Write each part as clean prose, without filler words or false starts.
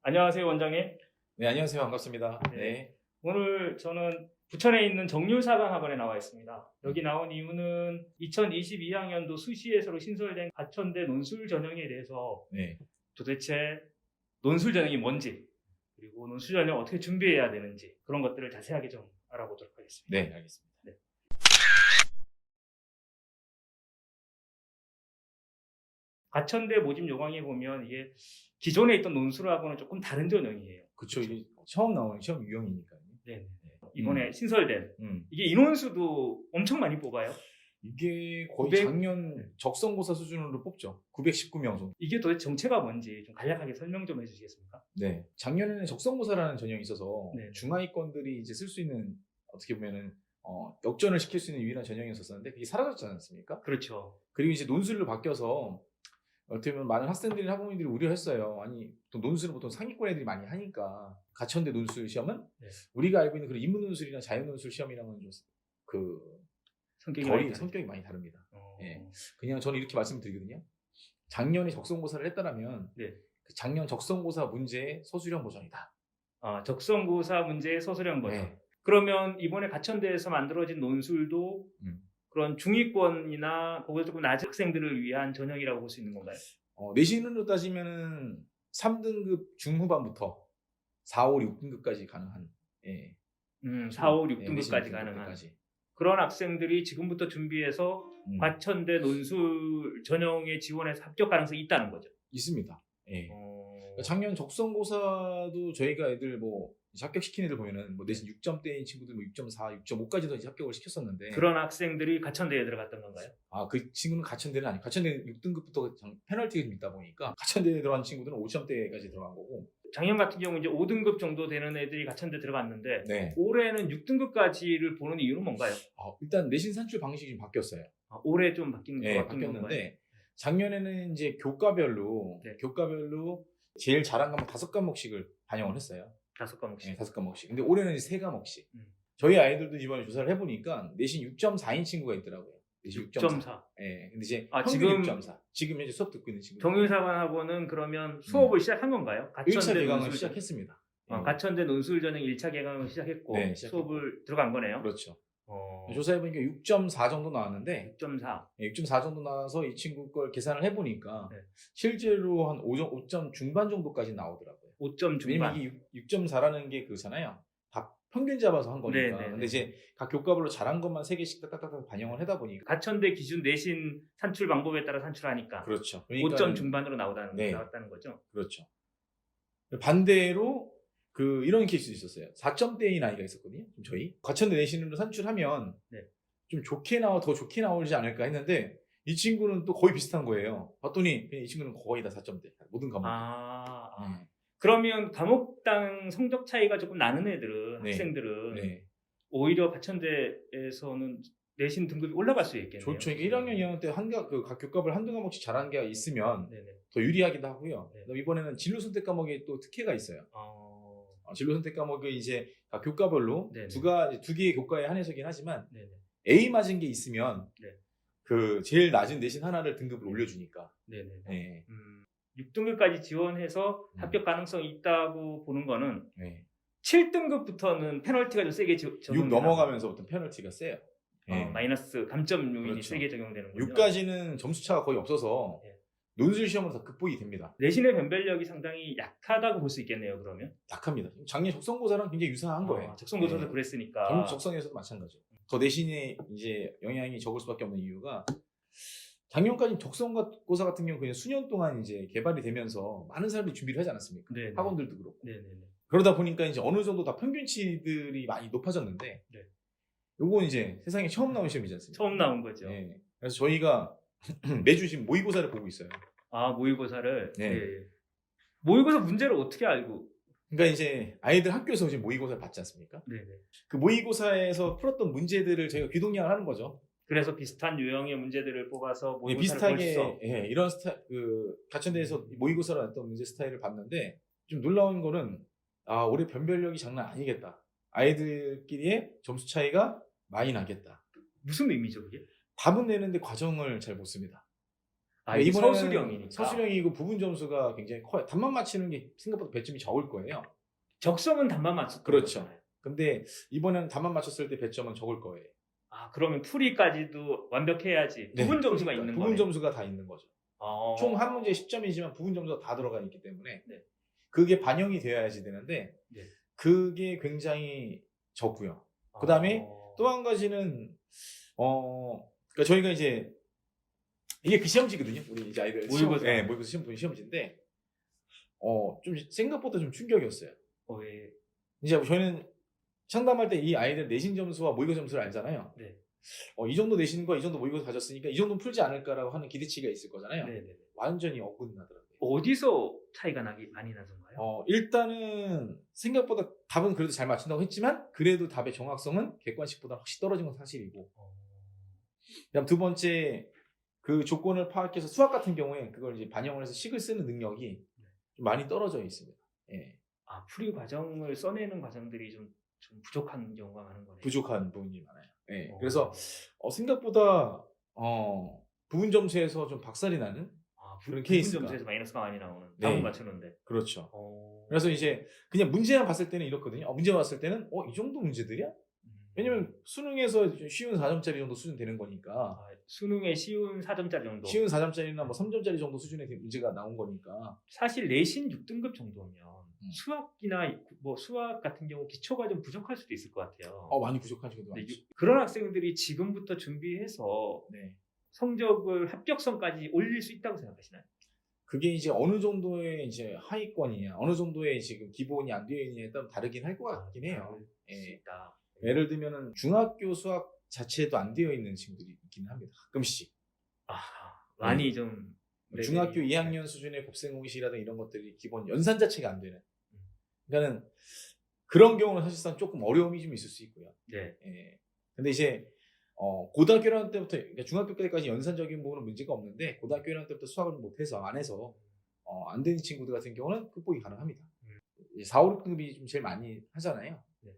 안녕하세요, 원장님. 네, 안녕하세요. 반갑습니다. 네. 네. 오늘 저는 부천에 있는 정률사관학원에 나와 있습니다. 여기 나온 이유는 2022학년도 수시에서로 신설된 가천대 논술 전형에 대해서 네. 도대체 논술 전형이 뭔지, 그리고 논술 전형 어떻게 준비해야 되는지 그런 것들을 자세하게 좀 알아보도록 하겠습니다. 네, 알겠습니다. 네. 가천대 모집 요강에 보면 이게 기존에 있던 논술하고는 조금 다른 전형이에요. 그쵸. 이게 처음 나오는 시험 유형이니까요. 네. 이번에 신설된 음. 이게 인원수도 엄청 많이 뽑아요. 이게 거의 900? 작년 적성고사 수준으로 뽑죠. 919명 정도. 이게 도대체 정체가 뭔지 좀 간략하게 설명 좀 해주시겠습니까? 네. 작년에는 적성고사라는 전형이 있어서 네. 중하위권들이 이제 쓸 수 있는 어떻게 보면은 역전을 시킬 수 있는 유일한 전형이었었는데 그게 사라졌지 않습니까? 그렇죠. 그리고 이제 논술로 바뀌어서 어떻게 보면 많은 학생들이 학부모님들이 우려했어요. 아니, 또 논술은 보통 상위권 애들이 많이 하니까 가천대 논술 시험은 네. 우리가 알고 있는 그런 인문 논술이나 자연 논술 시험이랑은 좀 성격이 많이 다릅니다. 예. 그냥 저는 이렇게 말씀드리거든요. 작년에 적성고사를 했다라면 네. 그 작년 적성고사 문제의 서술형 버전이다. 아, 적성고사 문제의 서술형 버전. 네. 그러면 이번에 가천대에서 만들어진 논술도 그런 중위권이나 그보다 조금 낮은 학생들을 위한 전형이라고 볼 수 있는 건가요? 내신으로 따지면은 3등급 중후반부터 4, 5, 6등급까지 가능한. 예. 4, 5, 내신 6등급까지 6등급 가능한. 때까지. 그런 학생들이 지금부터 준비해서 가천대 논술 전형에 지원해서 합격 가능성이 있다는 거죠. 있습니다. 예. 작년 적성고사도 저희가 애들 뭐 합격시킨 애들 보면은 뭐 내신 6점대인 친구들 뭐 6.4, 6.5까지도 이제 합격을 시켰었는데 그런 학생들이 가천대에 들어갔던 건가요? 아, 그 친구는 가천대는 아니고 가천대는 6등급부터 페널티가 좀 있다 보니까 가천대에 들어간 친구들은 5점대까지 들어간 거고 작년 같은 경우 이제 5등급 정도 되는 애들이 가천대 들어갔는데 네. 올해는 6등급까지를 보는 이유는 뭔가요? 일단 내신 산출 방식이 좀 바뀌었어요. 올해 좀 바뀐 네, 것 같은 바뀌었는데 건가요? 작년에는 이제 교과별로 네. 제일 잘한 과목 5과목씩을 반영을 했어요. 5과목씩. 네, 5과목씩. 근데 올해는 이제 3과목씩. 저희 아이들도 이번에 조사를 해보니까 내신 6.4인 친구가 있더라고요. 내신 6.4. 예. 근데 이제 지금 6.4. 지금 현재 수업 듣고 있는 친구. 정유사관학원은 그러면 수업을 시작한 건가요? 1차 개강을 시작했습니다. 가천대 논술 전형 1차 개강을 시작했고 네, 수업을 들어간 거네요. 그렇죠. 조사해보니까 6.4 정도 나왔는데 6.4. 6.4 정도 나와서 이 친구 걸 계산을 해보니까 네. 실제로 한 5점 중반 정도까지 나오더라고요. 5점 중반. 왜냐면 이게 6.4라는 게 그잖아요. 다 평균 잡아서 한 거니까. 네. 근데 이제 각 교과별로 잘한 것만 3개씩 딱딱딱 반영을 하다 보니까. 가천대 기준 내신 산출 방법에 따라 산출하니까. 그렇죠. 5점 중반으로 나왔다는 거죠. 그렇죠. 반대로 이런 케이스도 있었어요. 4점대인 아이가 있었거든요. 저희 가천대 내신으로 산출하면 좀 더 좋게 나오지 않을까 했는데 이 친구는 또 거의 비슷한 거예요. 봤더니 이 친구는 거의 다 4점대. 모든 과목. 그러면 과목당 성적 차이가 조금 나는 애들은 학생들은 오히려 가천대에서는 내신 등급이 올라갈 수 있겠네요. 좋죠. 1학년, 2학년 때 각 교과별 한두 과목씩 잘한 게 있으면 더 유리하기도 하고요. 이번에는 진로 선택 과목에 또 특혜가 있어요. 진로 선택 과목이 이제 각 교과별로 두 개의 교과에 한해서긴 하지만 A 맞은 게 있으면 제일 낮은 내신 하나를 등급을 올려주니까. 6등급까지 지원해서 합격 가능성이 있다고 보는 거는 7등급부터는 페널티가 좀 세게 적용되나? 6 넘어가면서부터 페널티가 세요. 마이너스 감점 요인이 세게 적용되는군요. 6까지는 점수차가 거의 없어서 논술 시험은 다 극복이 됩니다. 내신의 변별력이 상당히 약하다고 볼 수 있겠네요. 그러면 약합니다. 작년 적성고사랑 굉장히 유사한 거예요. 적성고사도 그랬으니까. 적성에서도 마찬가지죠. 더 내신에 이제 영향이 적을 수밖에 없는 이유가 작년까지 적성고사 같은 경우 그냥 수년 동안 이제 개발이 되면서 많은 사람들이 준비를 하지 않았습니까? 학원들도 그렇고. 그러다 보니까 이제 어느 정도 다 평균치들이 많이 높아졌는데 요건 이제 세상에 처음 나온 시험이지 않습니까? 처음 나온 거죠. 그래서 저희가 매주 지금 모의고사를 보고 있어요. 모의고사를? 모의고사 문제를 어떻게 알고? 그러니까 이제 아이들 학교에서 지금 모의고사를 받지 않습니까? 그 모의고사에서 풀었던 문제들을 저희가 귀동량을 하는 거죠. 그래서 비슷한 유형의 문제들을 뽑아서 모의고사를 비슷하게 이런 스타일 가천대에서 모의고사로 했던 문제 스타일을 봤는데 좀 놀라운 거는 올해 변별력이 장난 아니겠다. 아이들끼리의 점수 차이가 많이 나겠다. 무슨 의미죠, 그게? 답은 내는데 과정을 잘 못 씁니다. 아, 이게 이번에는 서술형이니까. 서술형이고 부분 점수가 굉장히 커요. 답만 맞히는 게 생각보다 배점이 적을 거예요. 적성은 답만 맞췄던 그렇죠. 거잖아요. 근데 이번에는 답만 맞췄을 때 배점은 적을 거예요. 아, 그러면 풀이까지도 완벽해야지 네, 부분 점수가 그러니까 있는 부분 거네. 점수가 다 있는 거죠. 총 한 문제에 10점이지만 부분 점수가 다 들어가 있기 때문에 네. 그게 반영이 되어야지 되는데 네. 그게 굉장히 적고요. 그 다음에 또 한 가지는 그러니까 저희가 이제 이게 그 시험지거든요. 우리 이제 아이들 모의고사. 네, 모의고사 시험 본 시험지인데 좀 생각보다 좀 충격이었어요. 예. 이제 저희는 상담할 때 이 아이들 내신 점수와 모의고사 점수를 알잖아요. 네. 이 정도 내신과 이 정도 모의고사 가졌으니까 이 정도는 풀지 않을까라고 하는 기대치가 있을 거잖아요. 네네. 완전히 어긋나더라고요. 어디서 차이가 많이 나던가요? 일단은 생각보다 답은 그래도 잘 맞춘다고 했지만 그래도 답의 정확성은 객관식보다 확실히 떨어진 건 사실이고 그다음 두 번째 그 조건을 파악해서 수학 같은 경우에 그걸 이제 반영을 해서 식을 쓰는 능력이 좀 많이 떨어져 있습니다. 예. 아, 풀이 과정을 써내는 과정들이 좀 부족한 경우가 많은 거네요. 부족한 부분이 많아요. 예. 그래서 생각보다 부분 점수에서 좀 박살이 나는 그런 부분 케이스가. 점수에서 마이너스가 많이 나오는 네. 답을 맞추는데. 그렇죠. 그래서 이제 그냥 문제만 봤을 때는 이렇거든요. 문제만 봤을 때는 이 정도 문제들이야? 왜냐면 수능에서 쉬운 4점짜리 정도 수준 되는 거니까. 수능에 쉬운 4점짜리 정도. 쉬운 4점짜리나 뭐 3점짜리 정도 수준의 문제가 나온 거니까. 사실 내신 6등급 정도면 수학이나 뭐 수학 같은 경우 기초가 좀 부족할 수도 있을 것 같아요. 많이 부족한 친구도 많죠. 그런 학생들이 지금부터 준비해서 네. 성적을 합격선까지 올릴 수 있다고 생각하시나요? 그게 이제 어느 정도의 이제 하위권이냐, 어느 정도의 지금 기본이 안 되어 있느냐에 따라 다르긴 할 것 같긴 해요. 예. 예를 들면은 중학교 수학 자체도 안 되어 있는 친구들이 있기는 합니다. 가끔씩. 많이 좀 중학교 2학년 수준의 곱셈 공식이라든가 이런 것들이 기본 연산 자체가 안 되는. 그러니까는 그런 경우는 사실상 조금 어려움이 좀 있을 수 있고요. 네. 예. 근데 이제 고등학교 1학년 때부터, 그러니까 중학교 때까지 연산적인 부분은 문제가 없는데 고등학교 1학년 때부터 수학을 못해서 안 해서 안 되는 친구들 같은 경우는 극복이 가능합니다. 4, 5, 6등급이 좀 제일 많이 하잖아요. 네.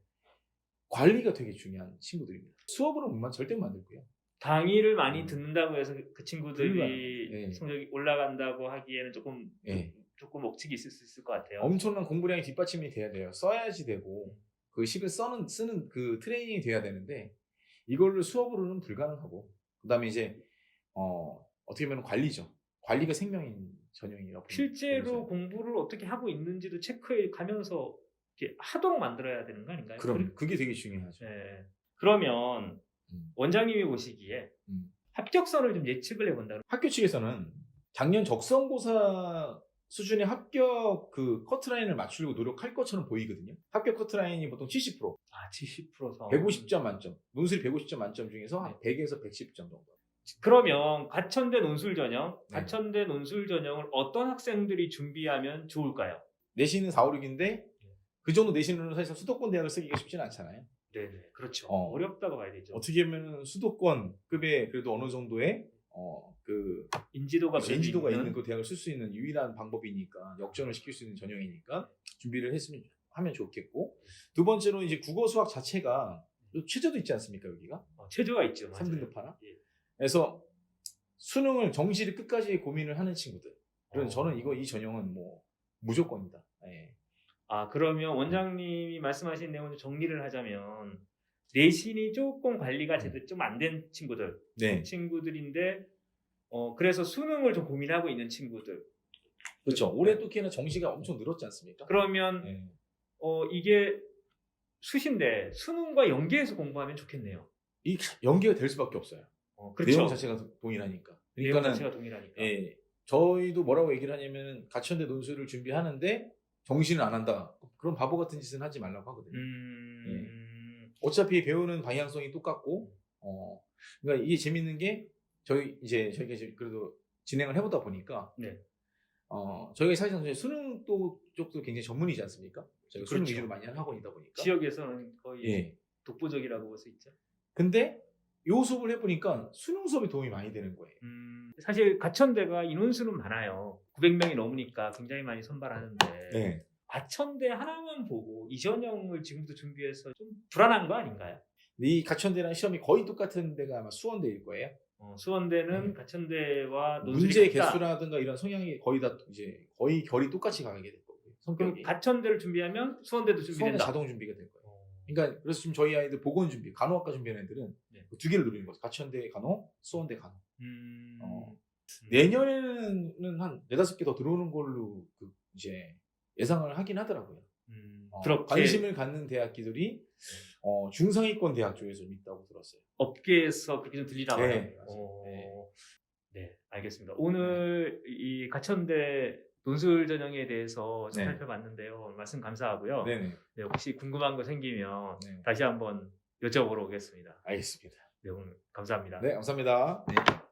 관리가 되게 중요한 친구들입니다. 수업으로 절대 못 만들고요. 강의를 많이 듣는다고 해서 그 친구들이 네. 성적이 올라간다고 하기에는 조금 억측이 있을 수 있을 것 같아요. 엄청난 공부량이 뒷받침이 돼야 돼요. 써야지 되고 그 식을 쓰는 그 트레이닝이 돼야 되는데 이걸로 수업으로는 불가능하고 그다음에 이제 어떻게 보면 관리죠. 관리가 생명인 전형이라고 실제로 공부를 어떻게 하고 있는지도 체크해 가면서 이렇게 하도록 만들어야 되는 거 아닌가요? 그럼 그게 되게 중요하죠. 네. 그러면 원장님이 보시기에 합격선을 좀 예측을 해본다면 학교 측에서는 작년 적성고사 수준의 합격 그 커트라인을 맞추려고 노력할 것처럼 보이거든요. 합격 커트라인이 보통 70%. 70%선. 150점 만점. 논술이 150점 만점 중에서 한 100에서 110점 정도. 그러면 가천대 논술 전형, 네. 가천대 논술 전형을 어떤 학생들이 준비하면 좋을까요? 내신은 4, 5, 6인데 그 정도 내신으로는 사실 수도권 대학을 쓰기가 쉽지는 않잖아요. 네네, 그렇죠. 어렵다고 봐야 되죠. 어떻게 보면 수도권급의 그래도 어느 정도의 그 인지도가 있는 그 대학을 쓸 수 있는 유일한 방법이니까 역전을 시킬 수 있는 전형이니까 준비를 하면 좋겠고 두 번째로 이제 국어 수학 자체가 최저도 있지 않습니까 여기가? 최저가 있죠. 3등급 하나. 예. 그래서 수능을 정시를 끝까지 고민을 하는 친구들. 그래서 저는 이 전형은 뭐 무조건이다. 예. 그러면 원장님이 말씀하신 내용을 정리를 하자면 내신이 조금 관리가 제대로 좀 안 된 친구들, 네. 친구들인데 그래서 수능을 좀 고민하고 있는 친구들. 그렇죠. 올해 또 걔는 정시가 엄청 늘었지 않습니까? 그러면 네. 이게 수시인데 수능과 연계해서 공부하면 좋겠네요. 이 연계가 될 수밖에 없어요. 그렇죠. 내용 자체가 동일하니까. 내용 자체가 동일하니까. 예, 저희도 뭐라고 얘기를 하냐면 가천대 논술을 준비하는데 정시는 안 한다. 그런 바보 같은 짓은 하지 말라고 하거든요. 예. 어차피 배우는 방향성이 똑같고, 그러니까 이게 재밌는 게 저희가 이제 그래도 진행을 해보다 보니까, 네. 저희가 사실상 수능 쪽도 굉장히 전문이지 않습니까? 저희가 수능 그렇죠. 위주로 많이 하는 학원이다 보니까. 지역에서는 거의 독보적이라고 볼 수 있죠. 근데 요 수업을 해보니까 수능 수업에 도움이 많이 되는 거예요. 사실 가천대가 인원수는 많아요. 900명이 넘으니까 굉장히 많이 선발하는데 네. 가천대 하나만 보고 이 전형을 지금부터 준비해서 좀 불안한 거 아닌가요? 이 가천대랑 시험이 거의 똑같은 데가 아마 수원대일 거예요. 수원대는 가천대와 문제 논술이 같다. 개수라든가 이런 성향이 거의 다 이제 거의 결이 똑같이 가게 될 거고요. 그럼 성격이. 가천대를 준비하면 수원대도 수원은 준비된다. 자동 준비가 될 거예요. 그러니까 그래서 지금 저희 아이들 보건 준비, 간호학과 준비하는 애들은 네. 두 개를 누리는 거죠. 가천대 간호, 수원대 간호. 음. 내년에는 한 4-5개 더 들어오는 걸로 이제 예상을 하긴 하더라고요. 그렇게 관심을 갖는 대학기들이 중상위권 대학 쪽에 좀 있다고 들었어요. 업계에서 그렇게 좀 들리나 봐요. 네, 네, 알겠습니다. 오늘 이 가천대 논술 전형에 대해서 좀 네. 살펴봤는데요. 말씀 감사하고요. 네네. 네, 혹시 궁금한 거 생기면 네. 다시 한번 여쭤보러 오겠습니다. 알겠습니다. 네, 오늘 감사합니다. 네, 감사합니다. 네.